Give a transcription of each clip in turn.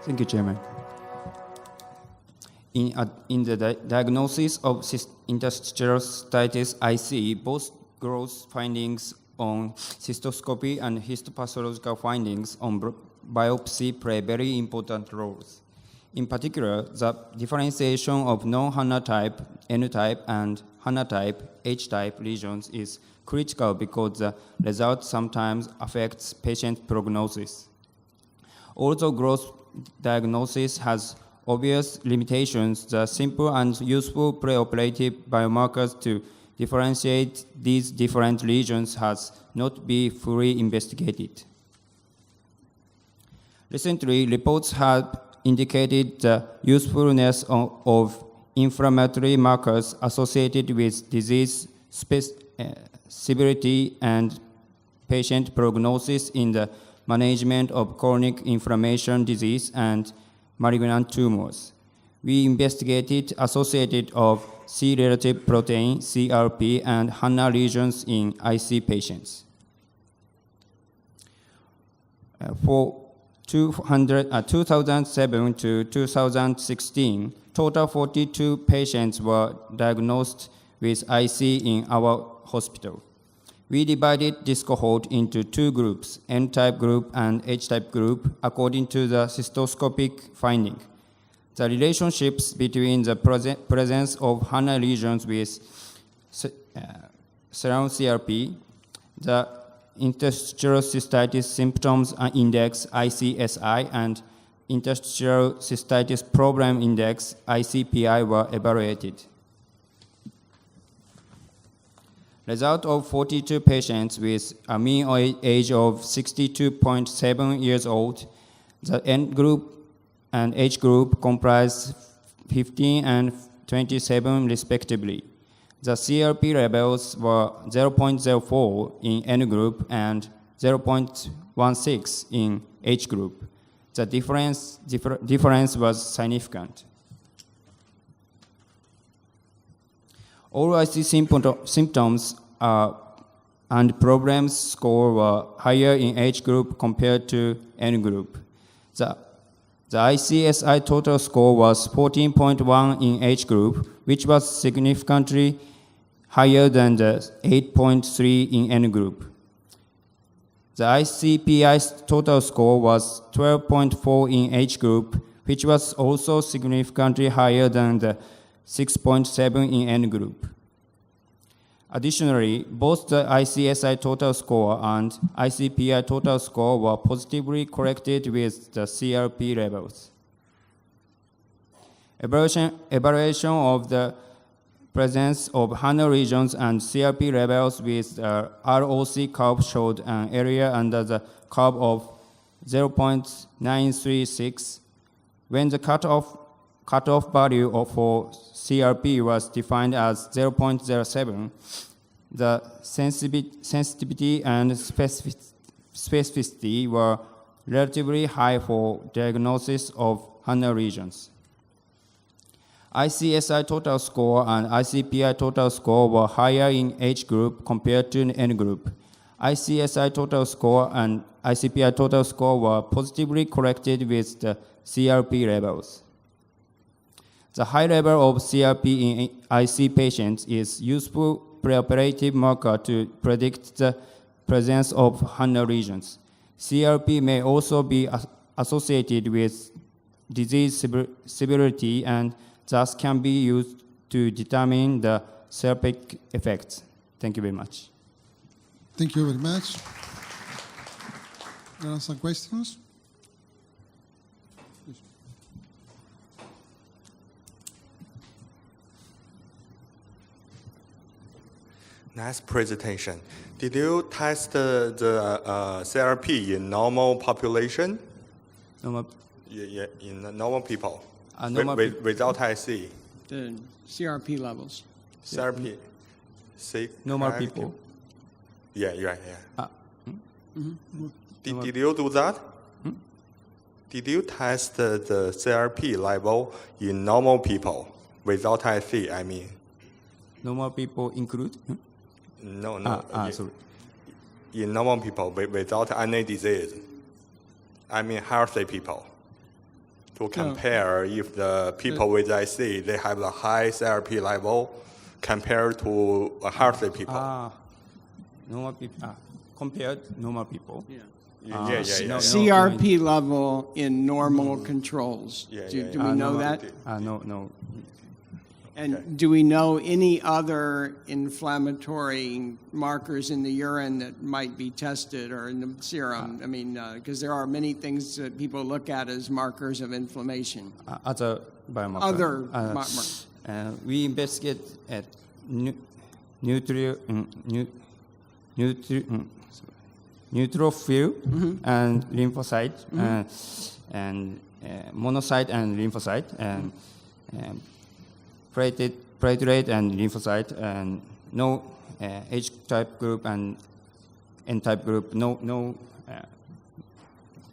Thank you, Chairman. In the diagnosis of interstitial cystitis IC, both gross findings on cystoscopy and histopathological findings on biopsy play very important roles. In particular, the differentiation of non-HANA type, N type, and HANA type, H type lesions is critical because the result sometimes affects patient prognosis. Although gross diagnosis has obvious limitations, the simple and useful preoperative biomarkers to differentiate these different lesions has not been fully investigated. Recently, reports have indicated the usefulness of inflammatory markers associated with disease severity and patient prognosis in the management of chronic inflammation disease and malignant tumors. We investigated associated of C-relative protein, CRP, and HANA lesions in IC patients. For 2007 to 2016, total 42 patients were diagnosed with IC in our hospital. We divided this cohort into two groups, N-type group and H-type group, according to the cystoscopic finding. The relationships between the presence of HANA lesions with surround CRP, the Interstitial Cystitis Symptoms Index, ICSI, and Interstitial Cystitis Problem Index, ICPI, were evaluated. Result of 42 patients with a mean age of 62.7 years old, the N group and H group comprise 15 and 27 respectively. The CRP levels were 0.04 in N group and 0.16 in H group. The difference was significant. All IC symptoms and problems score were higher in H group compared to N group. The ICSI total score was 14.1 in H group, which was significantly higher than the 8.3 in N group. The ICPI total score was 12.4 in H group, which was also significantly higher than the 6.7 in N group. Additionally, both the ICSI total score and ICPI total score were positively corrected with the CRP levels. Evaluation of the presence of HANA lesions and CRP levels with the ROC curve showed an area under the curve of 0.936. When the cutoff value for CRP was defined as 0.07, the sensitivity and specificity were relatively high for diagnosis of HANA lesions. ICSI total score and ICPI total score were higher in H group compared to N group. ICSI total score and ICPI total score were positively corrected with the CRP levels. The high level of CRP in IC patients is useful preoperative marker to predict the presence of HANA lesions. CRP may also be associated with disease severity and thus can be used to determine the therapeutic effects. Thank you very much. Thank you very much. There are some questions? Nice presentation. Did you test the CRP in normal population? Normal. Yeah, in normal people. Without IC. The CRP levels. CRP. Normal people. Yeah. Did you do that? Did you test the CRP level in normal people without IC? I mean. Normal people include? No. Sorry. In normal people without any disease. I mean healthy people. to compare if the people with IC, they have a high CRP level compared to healthy people. Normal people, compared normal people. Yeah. Yeah. CRP level in normal controls. Do we know that? No. And do we know any other inflammatory markers in the urine that might be tested or in the serum? I mean, because there are many things that people look at as markers of inflammation. Other biomarker. Other markers. We investigate at neutrophil and lymphocyte and monocyte and lymphocyte and platelet and lymphocyte and no H type group and N type group. No.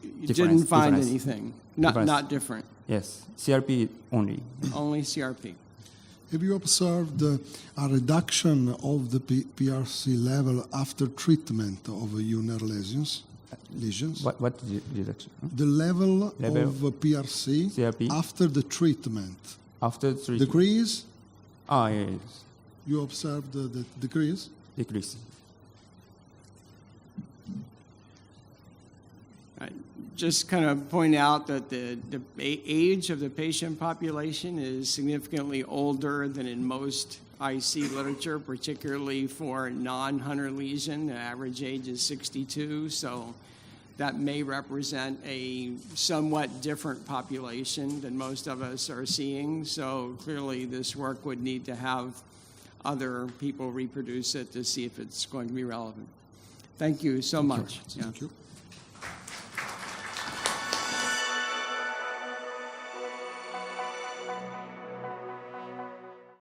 You didn't find anything. Not different. Yes, CRP only. Only CRP. Have you observed a reduction of the PRC level after treatment of urinary lesions? What reduction? The level of PRC CRP? after the treatment. After treatment. Decrease? Yes. You observed the decrease? Decrease. Just kind of point out that the age of the patient population is significantly older than in most IC literature, particularly for non-Hunter lesion. The average age is 62, so that may represent a somewhat different population than most of us are seeing. So clearly this work would need to have other people reproduce it to see if it's going to be relevant. Thank you so much. Thank you.